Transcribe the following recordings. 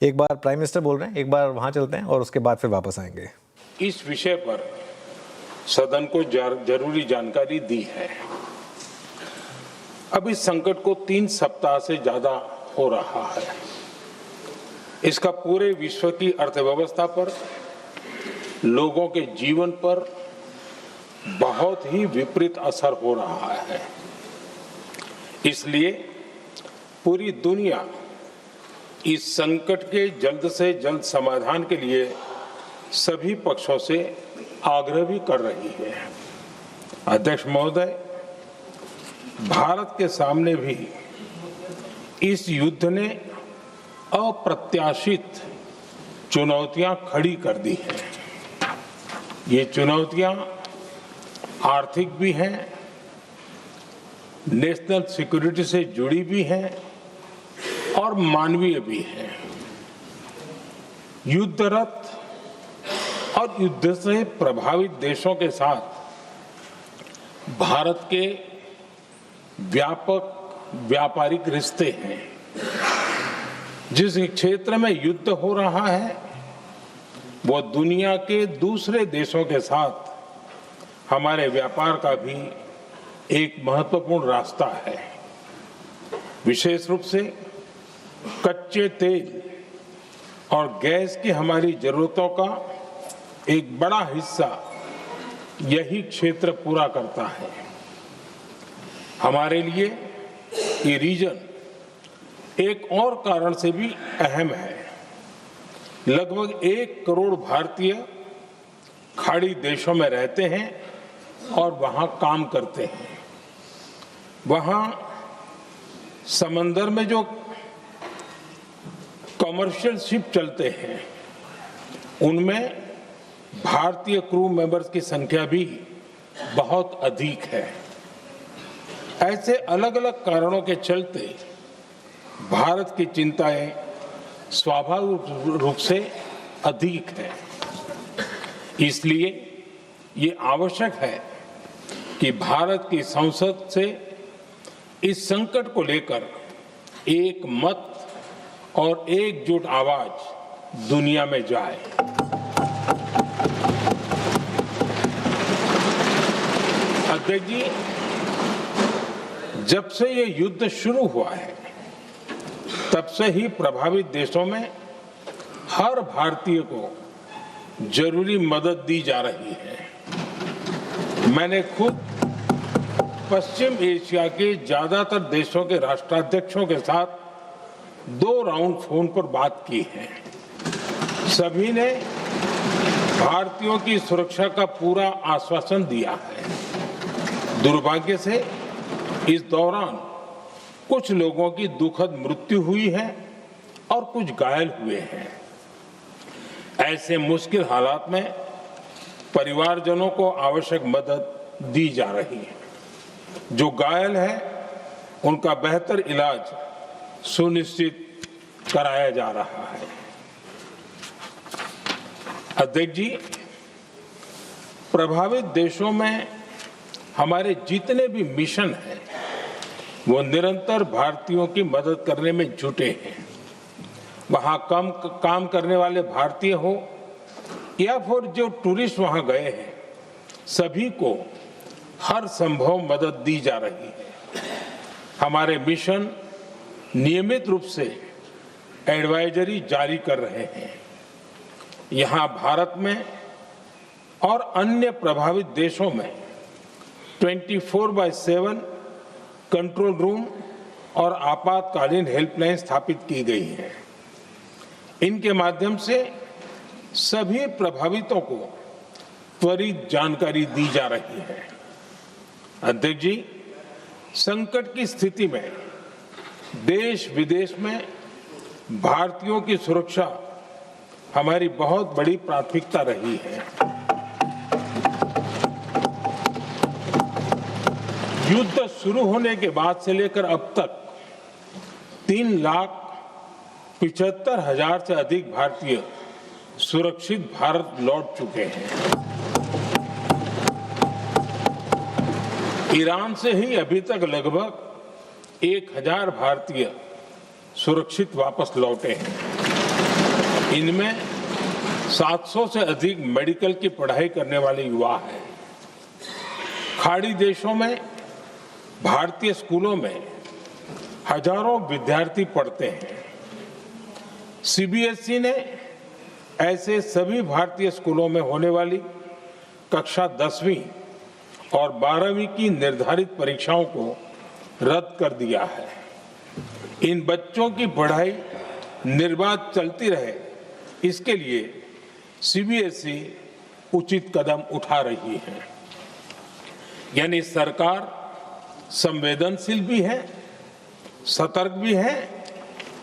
एक बार prime minister बोल रहे हैं, एक बार वहां चलते हैं और उसके बाद फिर वापस आएंगे। इस विषय पर सदन को जरूरी जानकारी दी है। अब इस संकट को 3 सप्ताह से ज्यादा हो रहा है। इसका पूरे विश्व की अर्थव्यवस्था पर, लोगों के जीवन पर बहुत ही विपरीत असर हो रहा है। इसलिए पूरी दुनिया इस संकट के जल्द से जल्द समाधान के लिए सभी पक्षों से आग्रह भी कर रही है। अध्यक्ष महोदय, भारत के सामने भी इस युद्ध ने अप्रत्याशित चुनौतियां खड़ी कर दी हैं। ये चुनौतियां आर्थिक भी हैं, नेशनल सिक्योरिटी से जुड़ी भी हैं और मानवीय भी हैं। युद्धरत और युद्ध से प्रभावित देशों के साथ भारत के व्यापक व्यापारिक रिश्ते हैं। जिस क्षेत्र में युद्ध हो रहा है वो दुनिया के दूसरे देशों के साथ हमारे व्यापार का भी एक महत्वपूर्ण रास्ता है। विशेष रूप से कच्चे तेल और गैस की हमारी जरूरतों का एक बड़ा हिस्सा यही क्षेत्र पूरा करता है। हमारे लिए ये रीजन एक और कारण से भी अहम है। लगभग 1 करोड़ भारतीय खाड़ी देशों में रहते हैं और वहां काम करते हैं। वहां समंदर में जो कमर्शियल शिप चलते हैं उनमें भारतीय क्रू मेंबर्स की संख्या भी बहुत अधिक है। ऐसे अलग अलग कारणों के चलते भारत की चिंताएं स्वाभाविक रूप से अधिक है। इसलिए ये आवश्यक है कि भारत की संसद से इस संकट को लेकर एक मत और एकजुट आवाज दुनिया में जाए। अध्यक्ष जी, जब से ये युद्ध शुरू हुआ है तब से ही प्रभावित देशों में हर भारतीय को जरूरी मदद दी जा रही है। मैंने खुद पश्चिम एशिया के ज्यादातर देशों के राष्ट्राध्यक्षों के साथ 2 राउंड फोन पर बात की है। सभी ने भारतीयों की सुरक्षा का पूरा आश्वासन दिया है। दुर्भाग्य से इस दौरान कुछ लोगों की दुखद मृत्यु हुई है और कुछ घायल हुए हैं। ऐसे मुश्किल हालात में परिवारजनों को आवश्यक मदद दी जा रही है। जो घायल है उनका बेहतर इलाज सुनिश्चित कराया जा रहा है। अध्यक्ष जी, प्रभावित देशों में हमारे जितने भी मिशन हैं वो निरंतर भारतीयों की मदद करने में जुटे हैं। वहां काम करने वाले भारतीय हो या फिर जो टूरिस्ट वहां गए हैं, सभी को हर संभव मदद दी जा रही है। हमारे मिशन नियमित रूप से एडवाइजरी जारी कर रहे हैं। यहां भारत में और अन्य प्रभावित देशों में 24/7 कंट्रोल रूम और आपातकालीन हेल्पलाइन स्थापित की गई है। इनके माध्यम से सभी प्रभावितों को त्वरित जानकारी दी जा रही है। अध्यक्ष जी, संकट की स्थिति में देश विदेश में भारतीयों की सुरक्षा हमारी बहुत बड़ी प्राथमिकता रही है। युद्ध शुरू होने के बाद से लेकर अब तक 3,75,000 से अधिक भारतीय सुरक्षित भारत लौट चुके हैं। ईरान से ही अभी तक लगभग 1,000 भारतीय सुरक्षित वापस लौटे हैं। इनमें 700 से अधिक मेडिकल की पढ़ाई करने वाले युवा हैं। खाड़ी देशों में भारतीय स्कूलों में हजारों विद्यार्थी पढ़ते हैं। सीबीएसई ने ऐसे सभी भारतीय स्कूलों में होने वाली कक्षा 10वीं और 12वीं की निर्धारित परीक्षाओं को रद्द कर दिया है। इन बच्चों की पढ़ाई निर्बाध चलती रहे, इसके लिए सीबीएसई उचित कदम उठा रही है। यानी सरकार संवेदनशील भी है, सतर्क भी है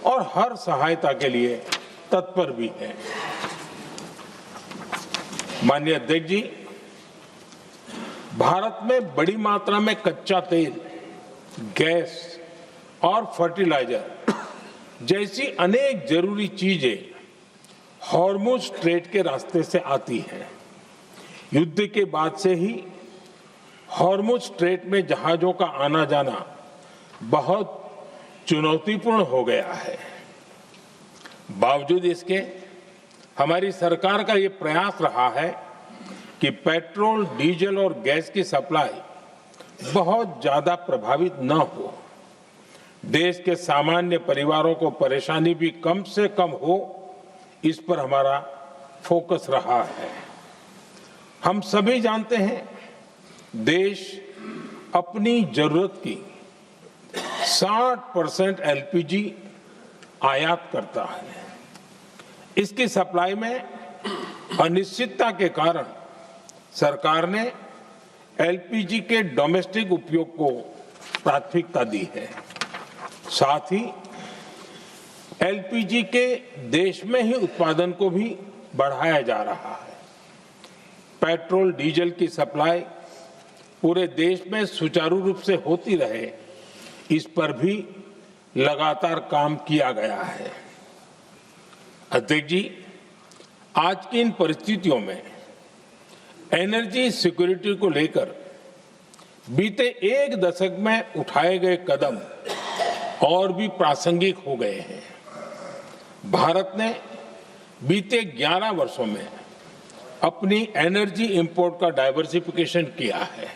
और हर सहायता के लिए तत्पर भी है। माननीय अध्यक्ष जी, भारत में बड़ी मात्रा में कच्चा तेल, गैस और फर्टिलाइजर जैसी अनेक जरूरी चीजें हॉर्मुज स्ट्रेट के रास्ते से आती हैं। युद्ध के बाद से ही हॉर्मुज स्ट्रेट में जहाजों का आना जाना बहुत चुनौतीपूर्ण हो गया है। बावजूद इसके हमारी सरकार का ये प्रयास रहा है कि पेट्रोल, डीजल और गैस की सप्लाई बहुत ज्यादा प्रभावित न हो, देश के सामान्य परिवारों को परेशानी भी कम से कम हो, इस पर हमारा फोकस रहा है। हम सभी जानते हैं, देश अपनी जरूरत की 60% एलपीजी आयात करता है। इसकी सप्लाई में अनिश्चितता के कारण सरकार ने एलपीजी के डोमेस्टिक उपयोग को प्राथमिकता दी है। साथ ही एलपीजी के देश में ही उत्पादन को भी बढ़ाया जा रहा है। पेट्रोल, डीजल की सप्लाई पूरे देश में सुचारू रूप से होती रहे, इस पर भी लगातार काम किया गया है। अध्यक्ष जी, आज की इन परिस्थितियों में एनर्जी सिक्योरिटी को लेकर बीते एक दशक में उठाए गए कदम और भी प्रासंगिक हो गए हैं। भारत ने बीते 11 वर्षों में अपनी एनर्जी इंपोर्ट का डाइवर्सिफिकेशन किया है।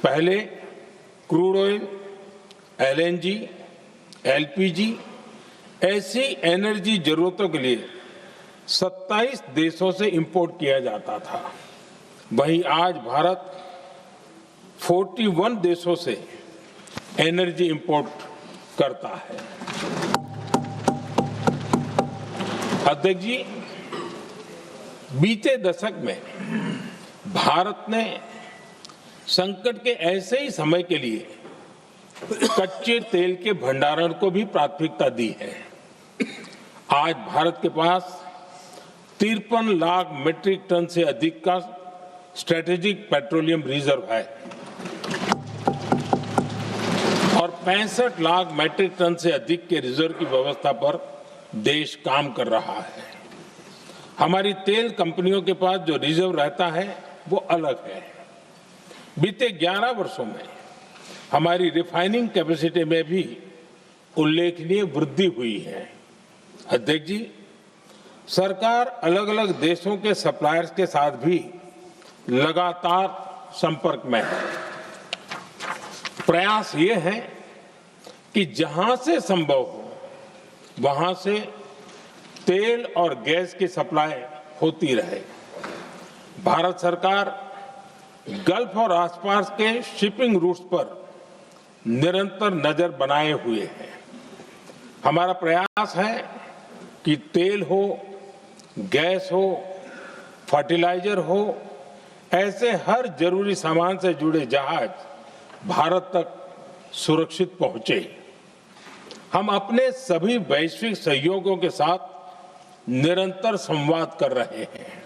पहले क्रूड ऑयल, एलएनजी, एलपीजी ऐसी एनर्जी जरूरतों के लिए 27 देशों से इंपोर्ट किया जाता था। वहीं आज भारत 41 देशों से एनर्जी इंपोर्ट करता है। अध्यक्ष जी, बीते दशक में भारत ने संकट के ऐसे ही समय के लिए कच्चे तेल के भंडारण को भी प्राथमिकता दी है। आज भारत के पास 53 लाख मीट्रिक टन से अधिक का स्ट्रेटेजिक पेट्रोलियम रिजर्व है और 65 लाख मीट्रिक टन से अधिक के रिजर्व की व्यवस्था पर देश काम कर रहा है। हमारी तेल कंपनियों के पास जो रिजर्व रहता है वो अलग है। बीते 11 वर्षों में हमारी रिफाइनिंग कैपेसिटी में भी उल्लेखनीय वृद्धि हुई है। अध्यक्ष जी, सरकार अलग अलग देशों के सप्लायर्स के साथ भी लगातार संपर्क में है। प्रयास ये है कि जहां से संभव हो वहां से तेल और गैस की सप्लाई होती रहे। भारत सरकार गल्फ और आसपास के शिपिंग रूट्स पर निरंतर नजर बनाए हुए है। हमारा प्रयास है कि तेल हो, गैस हो, फर्टिलाइजर हो, ऐसे हर जरूरी सामान से जुड़े जहाज भारत तक सुरक्षित पहुंचे। हम अपने सभी वैश्विक सहयोगियों के साथ निरंतर संवाद कर रहे हैं।